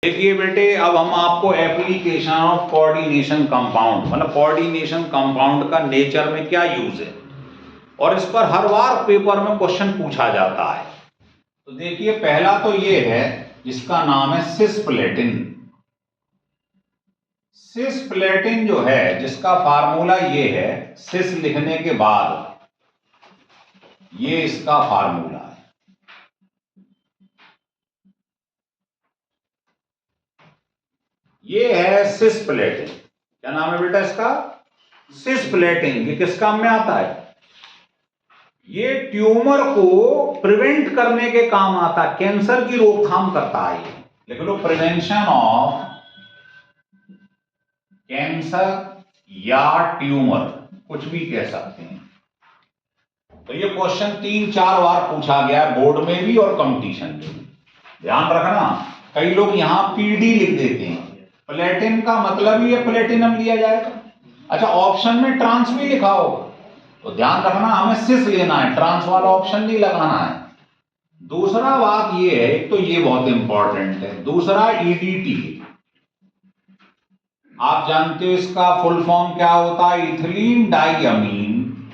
देखिए बेटे, अब हम आपको एप्लीकेशन ऑफ कोऑर्डिनेशन कंपाउंड, मतलब कोऑर्डिनेशन कंपाउंड का नेचर में क्या यूज है, और इस पर हर बार पेपर में क्वेश्चन पूछा जाता है। तो देखिए, पहला तो ये है जिसका नाम है सिस्प्लेटिन। सिस्प्लेटिन जो है, जिसका फार्मूला ये है, सिस लिखने के बाद ये इसका फार्मूला है। ये है सिस्प्लेटिन। क्या नाम है बेटा इसका? सिस्प्लेटिन। ये किस काम में आता है? ये ट्यूमर को प्रिवेंट करने के काम आता है, कैंसर की रोकथाम करता है। ये लिख लो, प्रिवेंशन ऑफ कैंसर या ट्यूमर, कुछ भी कह सकते हैं। तो ये क्वेश्चन 3-4 बार पूछा गया है, बोर्ड में भी और कंपटीशन में भी। ध्यान रखना, कई लोग यहां पीडी लिख देते हैं। प्लेटिन का मतलब ही है प्लेटिनम लिया जाएगा। अच्छा, ऑप्शन में ट्रांस भी लिखा होगा, तो ध्यान रखना हमें सिस लेना है, ट्रांस वाला ऑप्शन नहीं लगाना है। दूसरा बात ये है, एक तो ये बहुत इंपॉर्टेंट है, दूसरा ईडीटी। आप जानते हो इसका फुल फॉर्म क्या होता है? Ethylene diamine,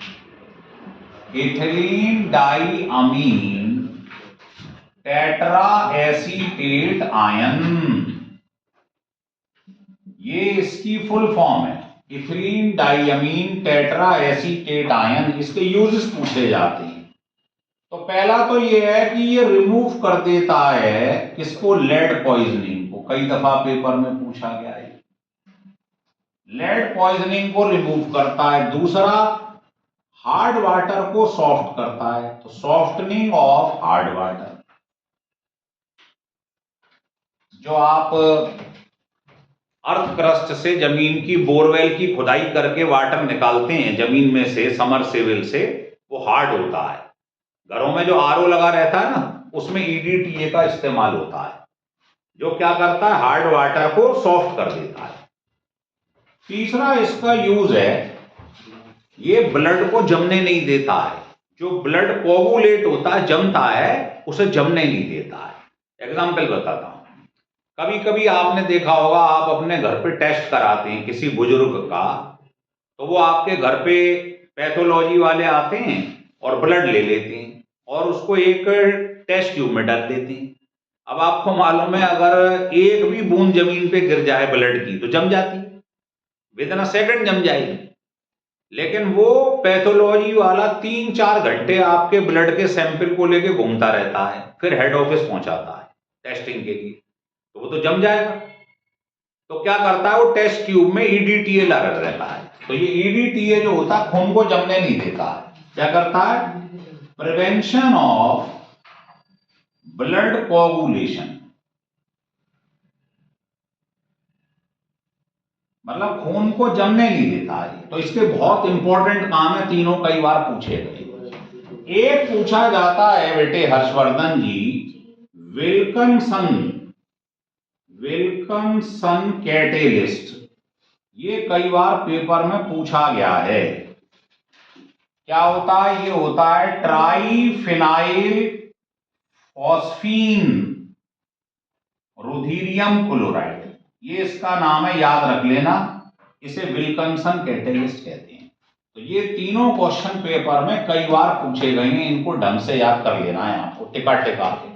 ethylene diamine tetra acetate ion. ये इसकी फुल फॉर्म है, ethylene diamine tetra acetate ion. इसके यूजेस पूछे जाते हैं। तो पहला तो ये है कि ये रिमूव कर देता है किसको? लेड पॉइजनिंग को। कई दफा पेपर में पूछा गया है, लेड पॉइजनिंग को रिमूव करता है। दूसरा, हार्ड वाटर को सॉफ्ट करता है, तो सॉफ्टनिंग ऑफ हार्ड वाटर। जो आप अर्थ क्रस्ट से, जमीन की बोरवेल की खुदाई करके वाटर निकालते हैं जमीन में से, समरसेबल से, वो हार्ड होता है। घरों में जो आरओ लगा रहता है ना, उसमें ईडीटीए का इस्तेमाल होता है, जो क्या करता है? हार्ड वाटर को सॉफ्ट कर देता है। तीसरा इसका यूज है, ये ब्लड को जमने नहीं देता है। जो ब्लड कोगुलेट होता है, जमता है, उसे जमने नहीं देता है। एग्जाम्पल बताता हूं। कभी कभी आपने देखा होगा, आप अपने घर पे टेस्ट कराते हैं किसी बुजुर्ग का, तो वो आपके घर पे पैथोलॉजी वाले आते हैं और ब्लड ले लेते हैं और उसको एक टेस्ट ट्यूब में डाल देते हैं। अब आपको मालूम है, अगर एक भी बूंद जमीन पे गिर जाए ब्लड की तो जम जाती, विदिन अ सेकंड जम जाएगी। लेकिन वो पैथोलॉजी वाला 3-4 घंटे आपके ब्लड के सैंपल को लेके घूमता रहता है, फिर हेड ऑफिस पहुंचाता है टेस्टिंग के लिए, तो वो तो जम जाएगा। तो क्या करता है, वो टेस्ट ट्यूब में ईडीटीए लगा रहता है। तो ये ईडीटीए जो होता है, खून को जमने नहीं देता है। क्या करता है? प्रिवेंशन ऑफ ब्लड कोगुलेशन, मतलब खून को जमने नहीं देता है। तो इसके बहुत इंपॉर्टेंट काम है, तीनों कई बार पूछे गए। एक पूछा जाता है बेटे हर्षवर्धन जी, विल्किंसन, विल्किंसन कैटेलिस्ट। ये कई बार पेपर में पूछा गया है। क्या होता है? ये होता है ट्राइफिनाइल फॉस्फीन रुधिरियम क्लोराइड। ये इसका नाम है, याद रख लेना। इसे विल्किंसन कैटेलिस्ट कहते हैं। तो ये तीनों क्वेश्चन पेपर में कई बार पूछे गए हैं, इनको ढंग से याद कर लेना है आपको, टिका टिका के।